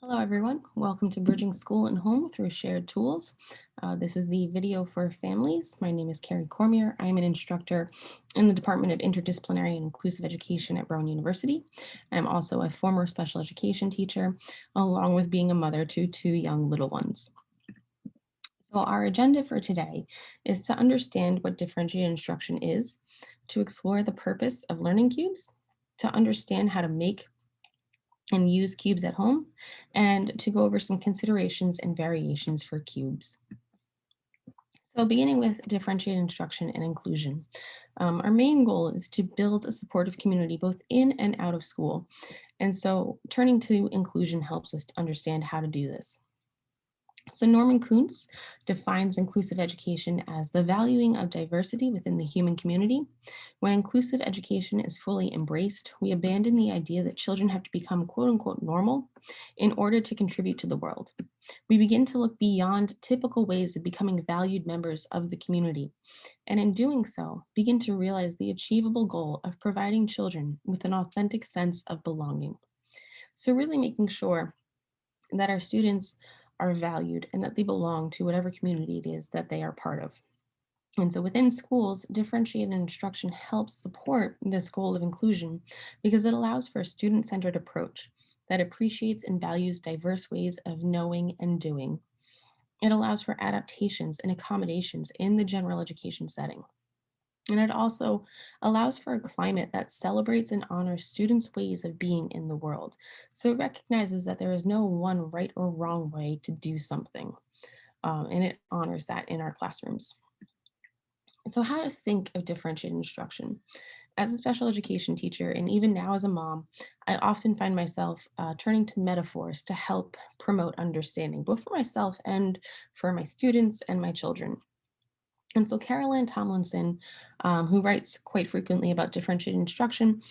Hello, everyone. Welcome to Bridging School and Home through Shared Tools. This is the video for families. My name is Carrie Cormier. I am an instructor in the Department of Interdisciplinary and Inclusive Education at Brown University. I'm also a former special education teacher, along with being a mother to two young little ones. So, our agenda for today is to understand what differentiated instruction is, to explore the purpose of learning cubes, to understand how to make and use cubes at home, and to go over some considerations and variations for cubes. So beginning with differentiated instruction and inclusion, our main goal is to build a supportive community both in and out of school. And so turning to inclusion helps us to understand how to do this. So Norman Kuntz defines inclusive education as the valuing of diversity within the human community. When inclusive education is fully embraced, we abandon the idea that children have to become quote unquote normal in order to contribute to the world. We begin to look beyond typical ways of becoming valued members of the community, and in doing so, begin to realize the achievable goal of providing children with an authentic sense of belonging. So really making sure that our students are valued and that they belong to whatever community it is that they are part of. And so within schools, differentiated instruction helps support this goal of inclusion because it allows for a student centered approach that appreciates and values diverse ways of knowing and doing. It allows for adaptations and accommodations in the general education setting. And it also allows for a climate that celebrates and honors students' ways of being in the world. So it recognizes that there is no one right or wrong way to do something. And it honors that in our classrooms. So, how to think of differentiated instruction? As a special education teacher, and even now as a mom, I often find myself turning to metaphors to help promote understanding, both for myself and for my students and my children. And so Carolyn Tomlinson, who writes quite frequently about differentiated instruction,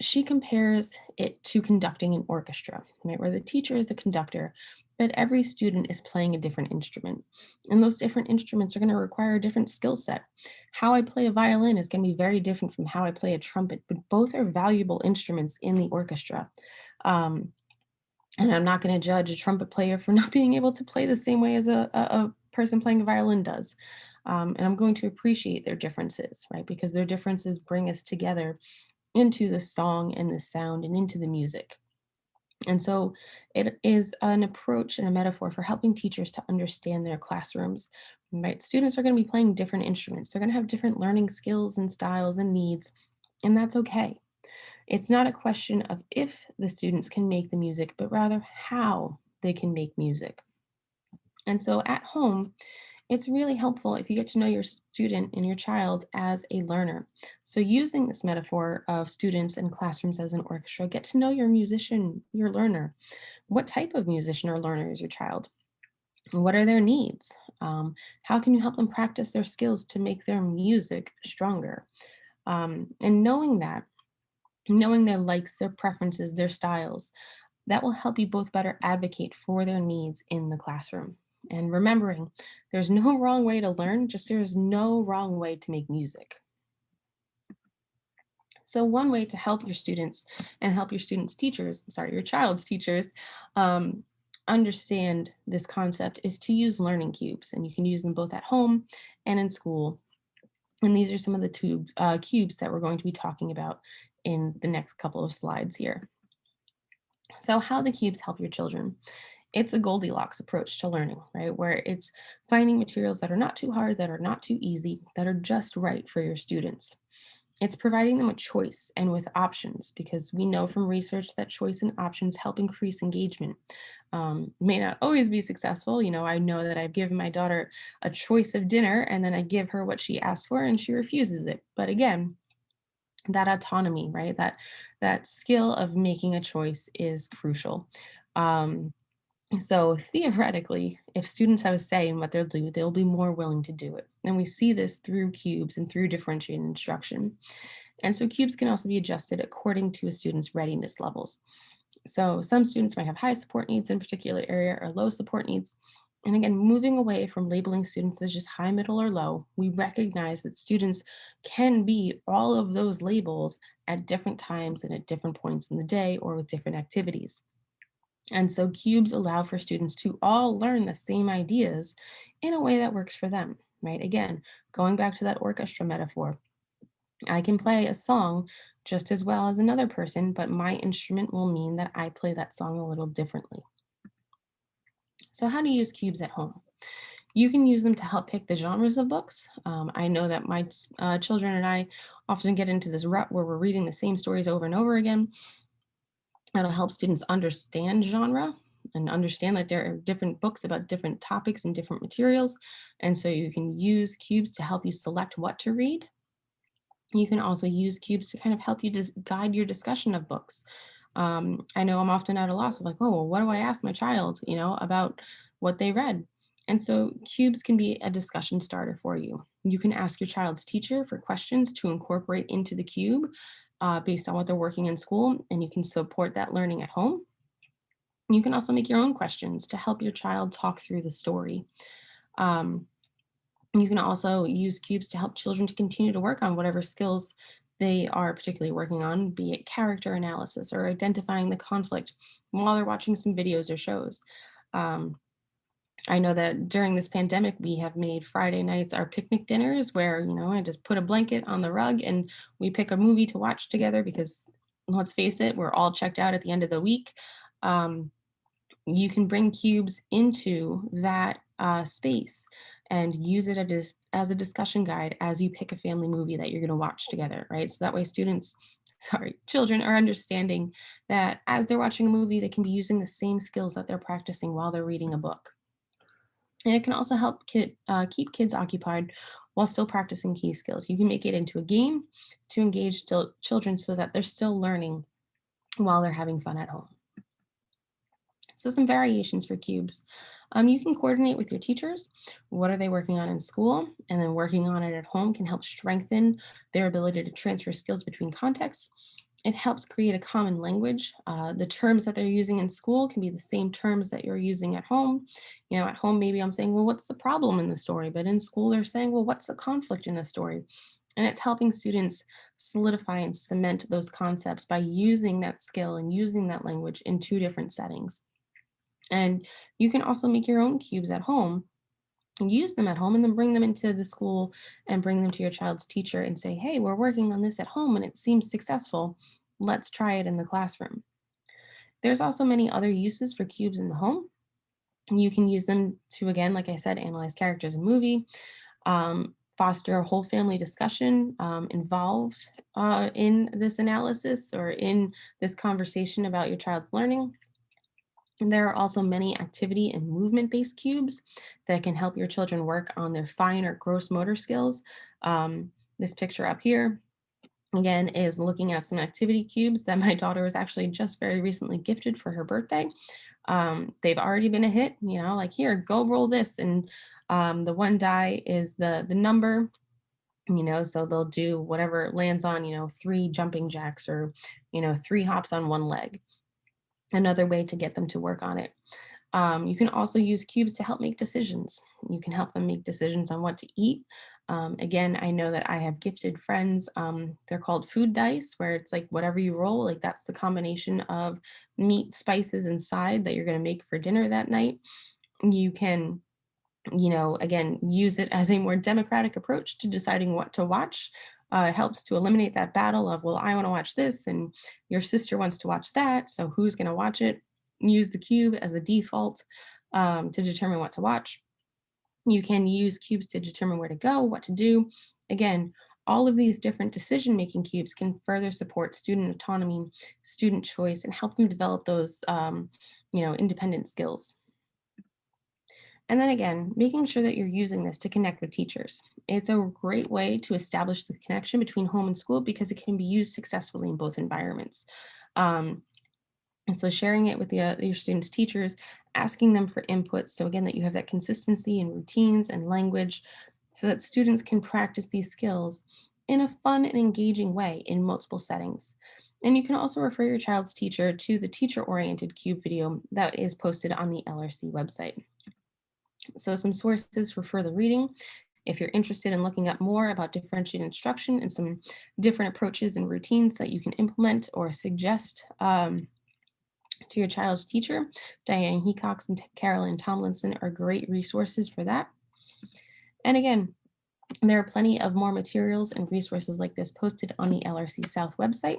she compares it to conducting an orchestra, right, where the teacher is the conductor, but every student is playing a different instrument. And those different instruments are going to require a different skill set. How I play a violin is going to be very different from how I play a trumpet, but both are valuable instruments in the orchestra. Um, and I'm not going to judge a trumpet player for not being able to play the same way as a person playing a violin does. And I'm going to appreciate their differences, right? Because their differences bring us together into the song and the sound and into the music. And so it is an approach and a metaphor for helping teachers to understand their classrooms, right? Students are going to be playing different instruments. They're going to have different learning skills and styles and needs, and that's okay. It's not a question of if the students can make the music, but rather how they can make music. And so at home, it's really helpful if you get to know your student and your child as a learner. So, using this metaphor of students and classrooms as an orchestra, get to know your musician, your learner. What type of musician or learner is your child? What are their needs? How can you help them practice their skills to make their music stronger? And knowing their likes, their preferences, their styles, that will help you both better advocate for their needs in the classroom. And remembering there's no wrong way to learn, just there's no wrong way to make music. So, one way to help your students and help your students' teachers, sorry, your child's teachers, um, understand this concept is to use learning cubes. And you can use them both at home and in school. And these are some of the cubes that we're going to be talking about in the next couple of slides here. So, how the cubes help your children. It's a Goldilocks approach to learning, right? Where it's finding materials that are not too hard, that are not too easy, that are just right for your students. It's providing them with choice and with options because we know from research that choice and options help increase engagement. May not always be successful. You know, I know that I've given my daughter a choice of dinner and then I give her what she asked for and she refuses it. But again, that autonomy, right? That skill of making a choice is crucial. Um, so theoretically, if students have a say in what they'll do, they'll be more willing to do it. And we see this through cubes and through differentiated instruction. And so cubes can also be adjusted according to a student's readiness levels. So some students might have high support needs in a particular area or low support needs. And again, moving away from labeling students as just high, middle, or low, we recognize that students can be all of those labels at different times and at different points in the day or with different activities. And so cubes allow for students to all learn the same ideas in a way that works for them, right? Again, going back to that orchestra metaphor, I can play a song just as well as another person, but my instrument will mean that I play that song a little differently. So, how to use cubes at home? You can use them to help pick the genres of books. I know that my children and I often get into this rut where we're reading the same stories over and over again. That'll help students understand genre and understand that there are different books about different topics and different materials. And so you can use cubes to help you select what to read. You can also use cubes to kind of help you guide your discussion of books. I know I'm often at a loss of like, oh, well, what do I ask my child, about what they read? And so cubes can be a discussion starter for you. You can ask your child's teacher for questions to incorporate into the cube based on what they're working in school, and you can support that learning at home. You can also make your own questions to help your child talk through the story. Um, you can also use cubes to help children to continue to work on whatever skills they are particularly working on, be it character analysis or identifying the conflict while they're watching some videos or shows. Um, I know that during this pandemic, we have made Friday nights our picnic dinners where, I just put a blanket on the rug and we pick a movie to watch together because let's face it, we're all checked out at the end of the week. Um, you can bring cubes into that space and use it as a discussion guide as you pick a family movie that you're going to watch together, right? So that way students, sorry, children are understanding that as they're watching a movie, they can be using the same skills that they're practicing while they're reading a book. And it can also help keep kids occupied while still practicing key skills. You can make it into a game to engage children so that they're still learning while they're having fun at home. So some variations for cubes. You can coordinate with your teachers. What are they working on in school? And then working on it at home can help strengthen their ability to transfer skills between contexts. It helps create a common language. The terms that they're using in school can be the same terms that you're using at home. At home, maybe I'm saying, well, what's the problem in the story? But in school, they're saying, well, what's the conflict in the story? And it's helping students solidify and cement those concepts by using that skill and using that language in two different settings. And you can also make your own cubes at home and use them at home and then bring them into the school and bring them to your child's teacher and say, hey, we're working on this at home and it seems successful. Let's try it in the classroom. There's also many other uses for cubes in the home. You can use them to, again, like I said, analyze characters in a movie, foster a whole family discussion involved in this analysis or in this conversation about your child's learning. And there are also many activity and movement-based cubes that can help your children work on their fine or gross motor skills. This picture up here, again, is looking at some activity cubes that my daughter was actually just very recently gifted for her birthday. They've already been a hit, like here, go roll this. And the one die is the number, so they'll do whatever lands on, 3 jumping jacks or, 3 hops on one leg. Another way to get them to work on it. You can also use cubes to help make decisions. You can help them make decisions on what to eat. Again, I know that I have gifted friends. They're called food dice, where it's like whatever you roll, like that's the combination of meat, spices, and side that you're going to make for dinner that night. You can, again, use it as a more democratic approach to deciding what to watch. It helps to eliminate that battle of, well, I want to watch this and your sister wants to watch that. So who's going to watch it? Use the cube as a default to determine what to watch. You can use cubes to determine where to go, what to do. Again, all of these different decision-making cubes can further support student autonomy, student choice, and help them develop those, independent skills. And then again, making sure that you're using this to connect with teachers. It's a great way to establish the connection between home and school because it can be used successfully in both environments. Um, and so sharing it with your students' teachers, asking them for input. So again, that you have that consistency in routines and language so that students can practice these skills in a fun and engaging way in multiple settings. And you can also refer your child's teacher to the teacher-oriented cube video that is posted on the LRC website. So some sources for further reading. If you're interested in looking up more about differentiated instruction and some different approaches and routines that you can implement or suggest to to your child's teacher. Diane Hecox and Carolyn Tomlinson are great resources for that. And again, there are plenty of more materials and resources like this posted on the LRC South website.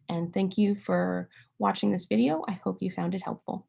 And thank you for watching this video. I hope you found it helpful.